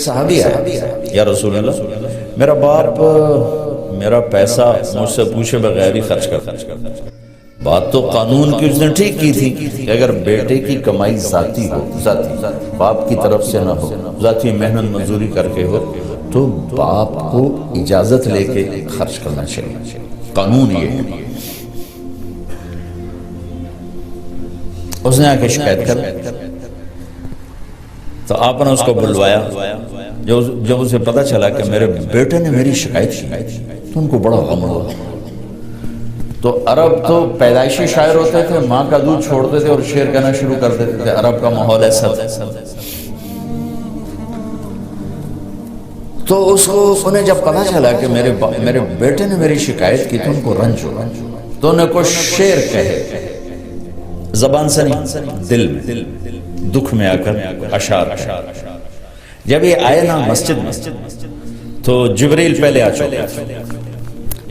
ایک صحابی آیا، یا رسول اللہ میرا باپ میرا پیسہ مجھ سے پوچھے بغیر ہی خرچ کرتا۔ بات تو قانون کی اس نے ٹھیک کی تھی کہ اگر بیٹے کی کمائی ذاتی ہو، ذاتی باپ کی طرف سے نہ ہو، ذاتی محنت مزدوری کر کے ہو، تو باپ کو اجازت لے کے خرچ کرنا چاہیے، قانون یہ ہے۔ اس نے آ کے شکایت کر، تو آپ نے اس کو بلوایا۔ جب اسے پتہ چلا کہ میرے بیٹے نے میری شکایت کی تو ان کو بڑا غم ہوا۔ تو عرب تو پیدائشی شاعر ہوتے تھے، ماں کا دودھ چھوڑتے تھے اور شعر کہنا شروع کر دیتے تھے، عرب کا ماحول ایسا تھا۔ تو اس کو انہیں جب پتہ چلا کہ میرے بیٹے نے میری شکایت کی تو ان کو رنج ہوا، تو انہیں کچھ شعر کہے، زبان سے نہیں دل میں، دکھ میں آ کر اشعار۔ جب یہ آئے نا مسجد تو جبریل پہلے آ چکے،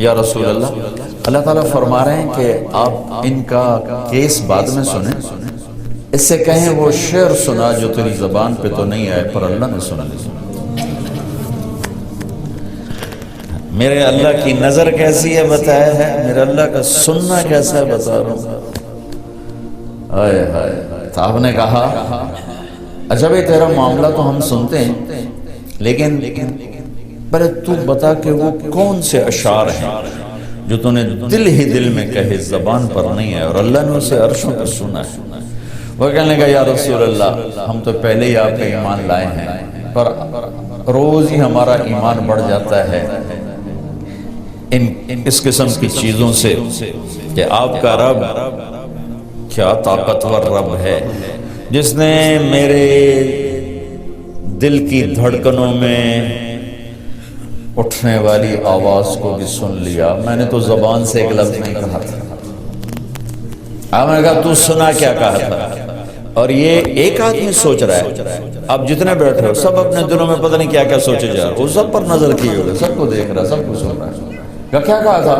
یا رسول اللہ، اللہ تعالیٰ فرما رہے ہیں کہ آپ ان کا کیس بعد میں سنیں، اس سے کہیں وہ شعر سنا جو تیری زبان پہ تو نہیں آئے پر اللہ نے سنا۔ میرے اللہ کی نظر کیسی ہے بتایا ہے، میرے اللہ کا سننا کیسا ہے بتا رہا ہوں۔ آئے ہائے، تو آپ نے کہا اچھا بھائی تیرا معاملہ تو ہم سنتے ہیں، لیکن پہلے تو بتا کہ وہ کون سے اشعار ہیں جو تو نے دل ہی دل میں کہے، زبان پر نہیں ہے اور اللہ نے اسے عرشوں پر سنا ہے۔ وہ کہنے لگا یا رسول اللہ ہم تو پہلے ہی آپ کا ایمان لائے ہیں، پر روز ہی ہمارا ایمان بڑھ جاتا ہے اس قسم کی چیزوں سے کہ آپ کا رب کیا طاقتور رب ہے، جس نے میرے دل کی دھڑکنوں میں اٹھنے والی آواز کو بھی سن لیا۔ میں نے تو زبان سے ایک لفظ نہیں کہا تھا، آپ نے کہا تو سنا کیا کہا تھا۔ اور یہ ایک آدمی سوچ رہا ہے، اب جتنے بیٹھے ہو سب اپنے دلوں میں پتہ نہیں کیا کیا سوچے جا رہے، وہ سب پر نظر کیے ہوئے، سب کو دیکھ رہا، سب کو سن رہا ہے۔ کیا کہا تھا؟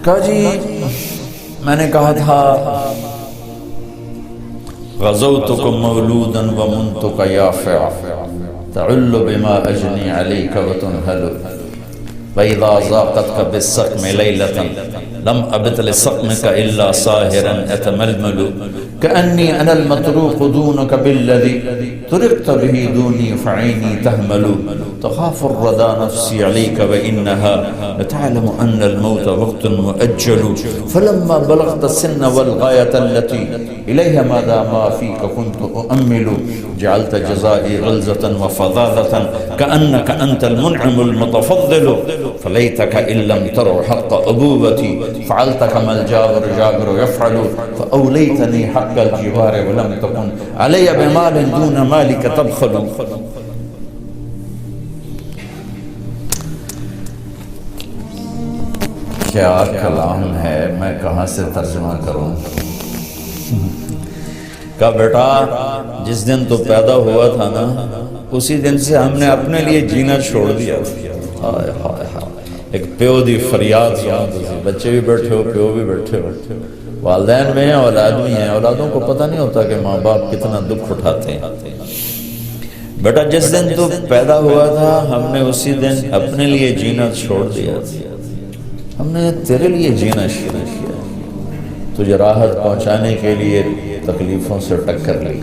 کہا جی میں نے کہا تھا غزوتکم مولودا ومنتک یافع تعل بما اجنی علیک وتنہل وَإِذَا ذَاقَتْكَ بِالسَّقْمِ لَيْلَةً لَمْ أَبِتْ لِسَقْمِكَ إِلَّا صَاهِرًا أَتَمَلْمَلُ كَأَنِّي أَنَا الْمَطْرُوقُ دُونَكَ بِالَّذِي تُرِقْتَ بِهِ دُونِي فَعَيْنِي تَهْمَلُ تَخَافُ الرَّدَى نَفْسِي عَلَيْكَ وَإِنَّهَا لَتَعْلَمُ أَنَّ الْمَوْتَ وَقْتٌ مُؤَجَّلُ فَلَمَّا بَلَغْتَ السِّنَّ وَالْغَايَةَ الَّتِي إِلَيْهَا مَدَى مَا فِيكَ كُنْتُ أُؤَمِّلُ جَعَلْتَ جَزَائِي غِلْظَةً وَفَظَاظَةً كَأَنَّكَ أَنْتَ الْمُنْعِمُ الْمُتَفَضِّلُ فليتك إن لم تر حق أبوبتي فعلت كما الجابر جابر يفعل فأوليتني حق الجوار ولم تكن علي بمال دون مالك تبخل۔ کیا کلام ہے، میں کہاں سے ترجمہ کروں؟ کہا بیٹا جس دن تو پیدا ہوا تھا نا اسی دن سے ہم نے اپنے لیے جینا چھوڑ دیا۔ ہائے ہائے ہائے، ایک پیو دی فریاد سنو، بچے بھی بیٹھے ہو، پیو بھی بیٹھے ہو، والدین میں ہیں، اولاد بھی ہیں، اولادوں کو پتہ نہیں ہوتا کہ ماں باپ کتنا دکھ اٹھاتے ہیں۔ بیٹا جس دن تو پیدا ہوا تھا ہم نے اسی دن اپنے لیے جینا چھوڑ دیا، ہم نے تیرے لیے جینا شروع کیا، تجھے راحت پہنچانے کے لیے تکلیفوں سے ٹکر لی،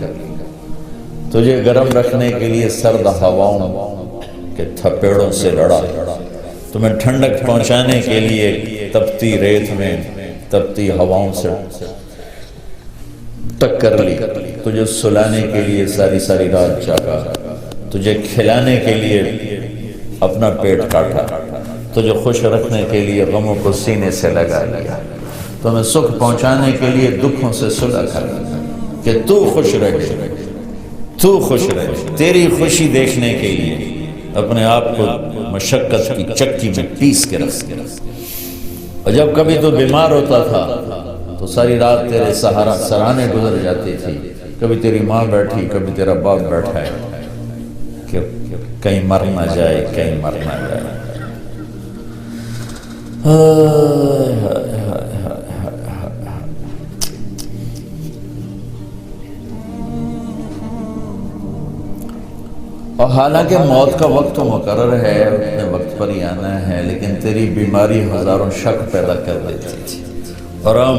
تجھے گرم رکھنے کے لیے سرد ہواؤں کے تھپیڑوں سے لڑا، تمہیں ٹھنڈک پہنچانے کے لیے تپتی ریت میں تپتی ہواؤں سے ٹکر لی، تجھے سلانے کے لیے ساری ساری رات جاگا، تجھے کھلانے کے لیے اپنا پیٹ کاٹا، تجھے خوش رکھنے کے لیے غموں کو سینے سے لگا لیا، تمہیں سکھ پہنچانے کے لیے دکھوں سے صلح کر کہ تو خوش رہے، تو خوش رہے، تیری خوشی دیکھنے کے لیے اپنے آپ کو مشقت کی چکی میں پیس کے رکھ، اور جب کبھی تو بیمار ہوتا تھا تو ساری رات تیرے سرانے گزر جاتی تھی، کبھی تیری ماں بیٹھی کبھی تیرا باپ بیٹھا ہے کہ کہیں مر نہ جائے، کہیں مر نہ جائے۔ اور حالانکہ موت کا وقت تو مقرر ہے، اپنے وقت پر ہی آنا ہے، لیکن تیری بیماری ہزاروں شک پیدا کر دیتی تھی، اور ہم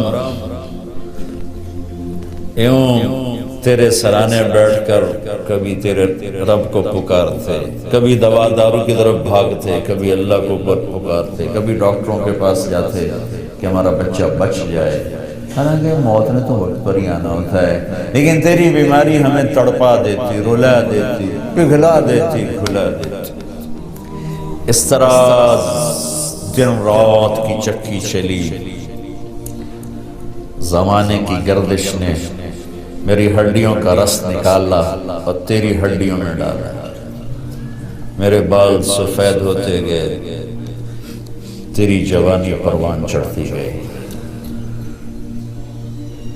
یوں تیرے سرانے بیٹھ کر کبھی تیرے رب کو پکارتے، کبھی دوا دارو کی طرف بھاگتے، کبھی اللہ کو پکارتے، کبھی ڈاکٹروں کے پاس جاتے کہ ہمارا بچہ بچ جائے، حالانکہ موت نے تو وقت پر ہی آنا ہوتا ہے، لیکن تیری بیماری ہمیں تڑپا دیتی، رلا دیتی، پگھلا دیتی، کھلا دیتی۔ اس طرح دن رات کی چکی چلی، زمانے کی گردش نے میری ہڈیوں کا رس نکالا اور تیری ہڈیوں میں ڈالا، میرے بال سفید ہوتے گئے، تیری جوانی پروان چڑھتی گئی،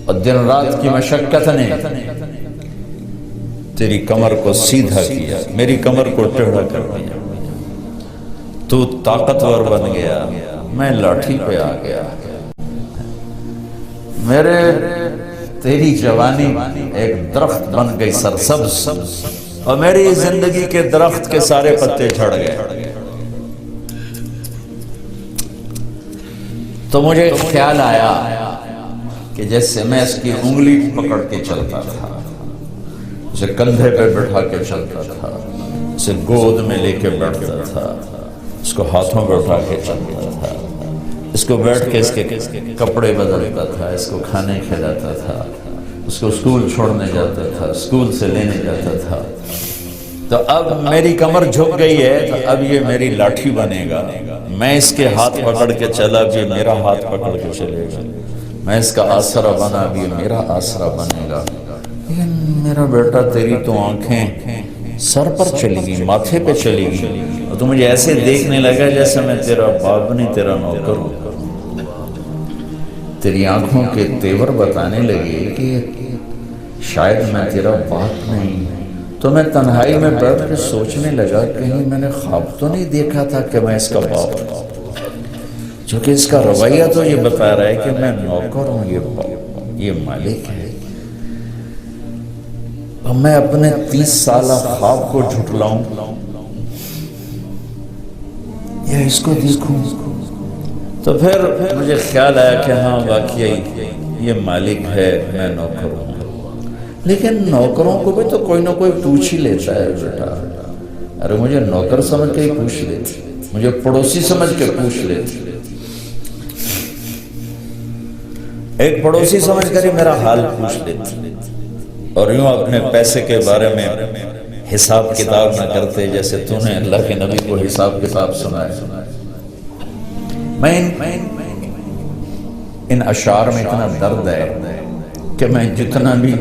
اور دن رات کی مشقت نے تیری کمر کو سیدھا کیا، میری کمر کو ٹیڑھا کر دیا، تو طاقتور بن گیا، میں لاٹھی پہ آ گیا، میرے تیری جوانی ایک درخت بن گئی سرسبز، اور میری زندگی کے درخت کے سارے پتے جھڑ گئے۔ تو مجھے خیال آیا کہ جیسے میں اس کی انگلی پکڑ کے چلتا تھا، اسے کندھے پہ بٹھا کے چلتا تھا، اسے گود میں لے کے بیٹھتا تھا، اس کو ہاتھوں پہ اٹھا کے چلتا تھا، اس کو بیٹھ کے اس کے کپڑے بدلتا تھا، اس کو کھانے کھلاتا تھا، اس کو اسکول چھوڑنے جاتا تھا، اسکول سے لینے جاتا تھا۔ تو اب میری کمر جھک گئی ہے، تو اب یہ میری لاٹھی بنے گا، میں اس کے ہاتھ پکڑ کے چلا، اب یہ میرا ہاتھ پکڑ کے چلے گا، میں اس کا آسرا بنا، اب یہ میرا آسرا بنے گا۔ لیکن میرا بیٹا تیری تو آنکھیں سر پر چلی گئی، ماتھے پہ چلی گئی، اور تو مجھے ایسے دیکھنے لگا جیسے میں تیرا باپ نہیں، تیرا نوکر ہوں۔ تیری آنکھوں کے تیور بتانے لگے کہ شاید میں تیرا باپ نہیں، تو میں تنہائی میں بیٹھ کے سوچنے لگا کہیں میں نے خواب تو نہیں دیکھا تھا کہ میں اس کا باپ ہوں، چونکہ اس کا رویہ تو یہ بتا رہا ہے کہ میں نوکر ہوں، یہ مالک ہے، اور میں اپنے 30 سالہ خواب کو جھٹلاؤں یا اس کو دیکھوں؟ تو پھر مجھے خیال آیا کہ ہاں واقعی یہ مالک ہے، میں نوکر ہوں، لیکن نوکروں کو بھی تو کوئی نہ کوئی پوچھ ہی لیتا ہے بیٹا، ارے مجھے نوکر سمجھ کے ہی پوچھ لیتی، مجھے پڑوسی سمجھ کے پوچھ لیتی، ایک پڑوسی سمجھ کر ہی میرا حال پوچھ لیتی، اور یوں اپنے پیسے کے بارے میں حساب کتاب نہ کرتے جیسے تو نے اللہ کے نبی کو حساب کتاب سنایا۔ میں ان اشعار میں اتنا درد ہے کہ میں جتنا بھی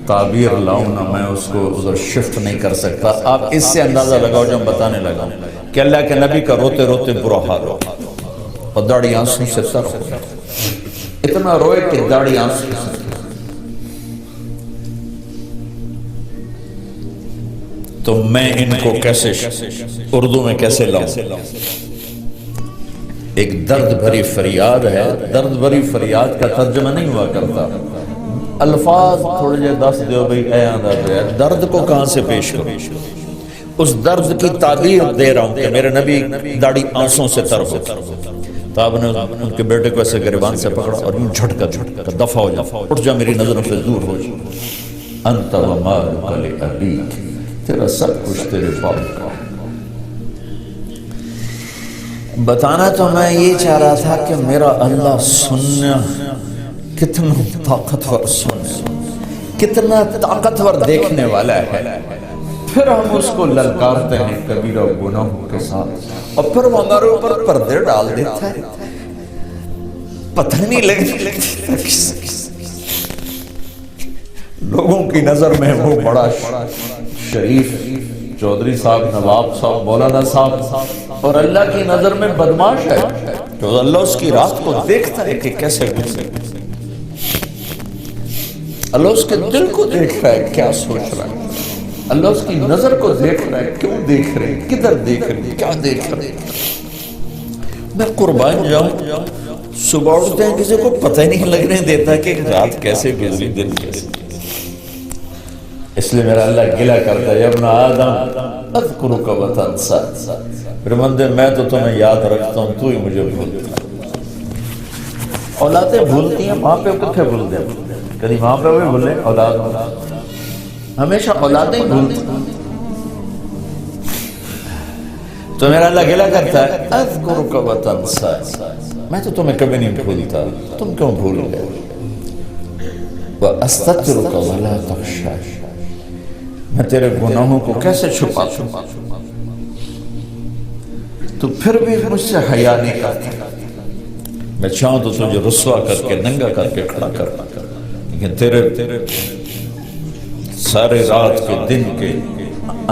تعبیر لاؤں نا، میں اس کو ادھر شفٹ نہیں کر سکتا۔ آپ اس سے اندازہ لگاؤ جو میں بتانے لگا کہ اللہ کے نبی کا روتے روتے برا حال ہو، اور داڑھی آنسوں سے تر ہو، اتنا روئے کہ داڑھی آنسوں سے۔ تو میں ان کو کیسے اردو میں کیسے لاؤں؟ ایک درد بھری فریاد ہے، درد بھری فریاد کا ترجمہ نہیں ہوا کرتا، الفاظ تھوڑے جے دس دیو بھئی، اے انداز ہے، درد کو کہاں سے پیش کروں؟ اس درد کی تعبیر دے رہا ہوں کہ میرے نبی داڑھی آنسوں سے تر ہو۔ تو آپ نے ان کے بیٹے کو ایسے گریبان سے پکڑا اور یوں جھٹکا دفع ہو جا، اٹھ جا، میری نظروں سے دور ہو جا، انت ومالک لابیک، تیرا سب کچھ تیرے باپ کا۔ بتانا تو میں یہ چاہ رہا تھا کہ میرا اللہ سننا کتنا طاقتور، کتنا طاقتور دیکھنے والا ہے، پھر ہم اس کو للکارتے ہیں کبیرہ گناہوں کے ساتھ، اور پھر وہ ہمارے اوپر پردے ڈال دیتا ہے، پتہ نہیں لگتا لوگوں کی نظر میں وہ بڑا شریف چودھری صاحب، نواب صاحب، مولانا صاحب، اور اللہ کی نظر میں بدماش ہے، تو اللہ اس کی رات کو دیکھتا ہے کہ کیسے گزرے، اللہ اس کے دل کو دیکھ رہا ہے کیا سوچ رہا ہے، اللہ اس کی نظر کو دیکھ رہا ہے، کیوں دیکھ رہے ہیں، کدھر دیکھ رہے ہیں، کیا دیکھ رہے ہیں۔ میں قربان جاؤں، صبح اٹھتے ہیں کسی کو پتہ ہی نہیں لگنے دیتا کہ رات کیسے گزری، دن کیسے، اس اس لیے میرا اللہ گلہ کرتا ہے، یا ابن آدم اذکرک وتنسا، پھر بندے میں تو تمہیں یاد رکھتا ہوں، تو ہی مجھے بھولتا ہے۔ اولادیں بھولتی ہیں، ماں پہ کتنے بھول دیں، کبھی ماں پہ بھی بھولیں، اولاد ہمیشہ اولادیں بھولتی ہیں۔ تو میرا اللہ گلہ کرتا ہے اذکرک وتنسا، میں تو تمہیں کبھی نہیں بھولتا، تم کیوں بھول گئے؟ وَأَسْتَغْفِرُكَ وَلَا تَخْشَىٰ، میں تیرے گناہوں کو کیسے چھپاتا ہوں، تو پھر بھی مجھ سے حیا نہیں کرتا۔ میں چاہوں تو تجھے رسوا کر کے ننگا کر کے کھڑا کرنا، لیکن تیرے سارے رات کے، دن کے،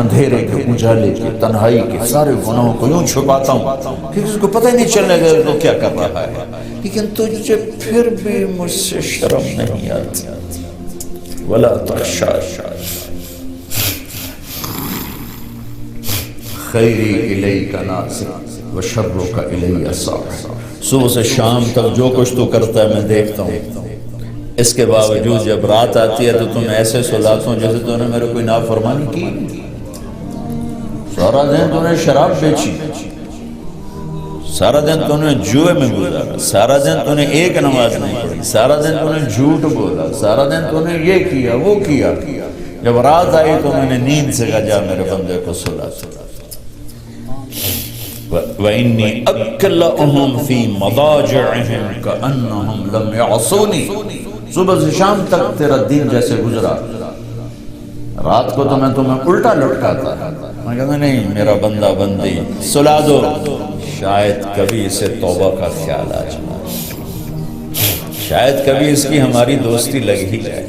اندھیرے کے، اجالے کے، تنہائی کے سارے گناہوں کو یوں چھپاتا ہوں کہ اس کو پتہ ہی نہیں چلنے گا تو کیا کر رہا ہے، لیکن تجھے پھر بھی مجھ سے شرم نہیں آتی۔ وَلَا تَخْشَىٰ خَيْرِي إِلَيْكَ نَاظِرٌ وَشَرُّكَ إِلَيَّ سَاعٍ، صبح سے شام تک جو کچھ تو کرتا ہے میں دیکھتا ہوں، اس کے باوجود جب رات آتی ہے تو تم ایسے سلاتا ہوں جیسے تو نے میرے کوئی نافرمانی کی۔ سارا دن تو نے شراب بیچی، سارا دن تو نے جوئے میں گزارا، سارا دن تو نے ایک نماز نہیں پڑھی، سارا دن تو نے جھوٹ بولا، سارا دن تو نے یہ کیا وہ کیا، جب رات آئی تو میں نے نیند سے کہا جا میرے بندے کو سلا۔ وَإِنِّي أَكْلَأُهُمْ فِي مَضَاجِعِهِمْ كَأَنَّهُمْ لَمْ يَعْصُونِي، صبح سے شام تک تیرا دن جیسے گزرا، رات کو تو میں تمہیں الٹا لٹکاتا، میں کہتا نہیں میرا بندہ بندی سلا دو، شاید کبھی اسے توبہ کا خیال آ جائے، شاید کبھی اس کی ہماری دوستی لگ ہی جائے۔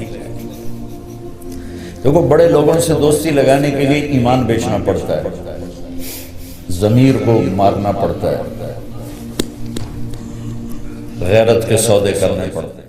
دیکھو بڑے لوگوں سے دوستی لگانے کے لیے ایمان بیچنا پڑتا ہے، ضمیر کو مارنا پڑتا ہے، غیرت کے سودے کرنے پڑتے ہیں۔